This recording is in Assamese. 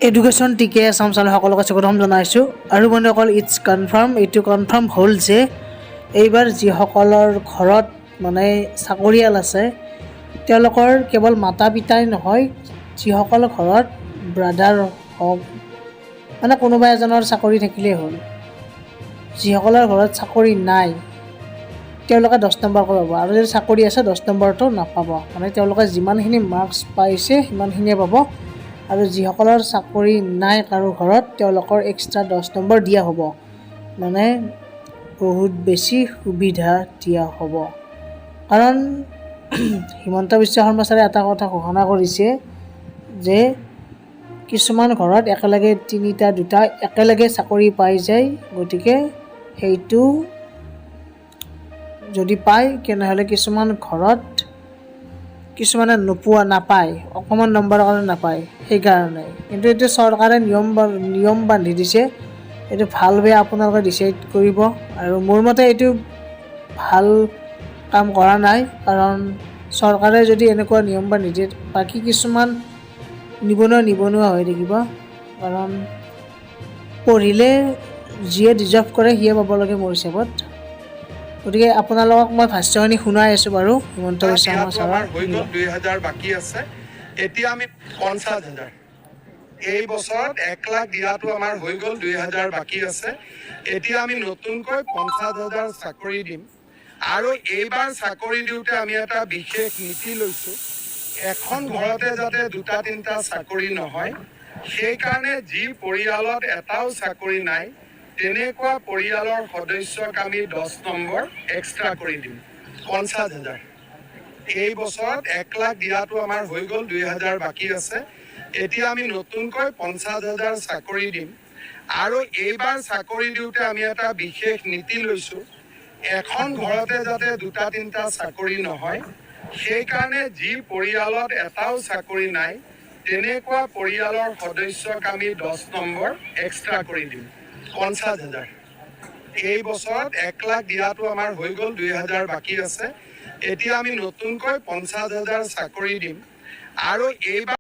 এডুকেশ্যন টিকে আছাম চেনেল সকলোকে স্বাগতম জনাইছোঁ। আৰু বন্ধুসকল, এইটো কনফাৰ্ম হ'ল যে এইবাৰ যিসকলৰ ঘৰত চাকৰিয়াল আছে তেওঁলোকৰ কেৱল মাতা পিতাই নহয়, যিসকল ঘৰত ব্ৰাদাৰ হওক কোনোবা এজনৰ চাকৰি থাকিলেই হ'ল, যিসকলৰ ঘৰত চাকৰি নাই তেওঁলোকে 10 নম্বৰকৈ পাব, আৰু যদি চাকৰি আছে 10 নম্বৰটো নাপাব। তেওঁলোকে যিমানখিনি মাৰ্কছ পাইছে সিমানখিনিয়ে পাব, আৰু যিসকলৰ চাকৰি নাই কাৰো ঘৰত তেওঁলোকৰ এক্সট্ৰা 10 নম্বৰ দিয়া হ'ব। বহুত বেছি সুবিধা দিয়া হ'ব। কাৰণ হিমন্ত বিশ্ব শৰ্মা ছাৰে এটা কথা ঘোষণা কৰিছে যে কিছুমান ঘৰত একেলগে দুটা একেলগে চাকৰি পাই যায়, গতিকে সেইটো যদি পায় তেনেহ'লে কিছুমান ঘৰত কিছুমানে নাপায়, অকণমান নম্বৰৰ কাৰণে নাপায়, সেইকাৰণে। কিন্তু এইটো চৰকাৰে নিয়ম বান্ধি দিছে, এইটো ভাল বেয়া আপোনালোকে ডিচাইড কৰিব। আৰু মোৰ মতে এইটো ভাল কাম কৰা নাই, কাৰণ চৰকাৰে যদি এনেকুৱা নিয়ম বান্ধি দিয়ে বাকী কিছুমান নিবনুৱা হৈ থাকিব। কাৰণ পঢ়িলে যিয়ে ডিজাৰ্ভ কৰে সিয়ে পাব লাগে মোৰ হিচাপত। গতিকে আপোনালোকক মই ভাষ্যখিনি শুনাই আছোঁ বাৰু। হিমন্ত বিশ্ব শৰ্মা ছাৰৰ হৈ গ'ল 2000 বাকী আছে, এতিয়া আমি 50,000 এই বছৰত 1 লাখ দিয়াটো আমাৰ হৈ গ'ল 2000 বাকী আছে, এতিয়া আমি নতুনকৈ 50,000 চাকৰি দিম। আৰু এইবাৰ চাকৰি দিওঁতে আমি এটা বিশেষ নীতি লৈছোঁ, এখন ঘৰতে যাতে 2-3টা চাকৰি নহয়, সেইকাৰণে যি পৰিয়ালত এটাও চাকৰি নাই তেনেকুৱা পৰিয়ালৰ সদস্যক আমি 10 নম্বৰ এক্সট্ৰা কৰি দিম, 50,000। এই বছৰত 1 লাখ দিয়াটো আমাৰ হৈ গ'ল 2000 বাকী আছে, এতিয়া আমি নতুনকৈ 50,000 চাকৰি দিম। আৰু এইবাৰ চাকৰি দিওঁতে আমি এটা বিশেষ নীতি লৈছোঁ, এখন ঘৰতে যাতে 2-3টা চাকৰি নহয়, সেইকাৰণে যি পৰিয়ালত এটাও চাকৰি নাই তেনেকুৱা পৰিয়ালৰ সদস্যক আমি 10 নম্বৰ এক্সট্ৰা কৰি দিম, 50,000। এই বছৰত 1 লাখ দিয়াটো আমাৰ হৈ গ'ল 2000 বাকী আছে, এতিয়া আমি নতুনকৈ 50,000 চাকৰি দিম। আৰু এইবাৰ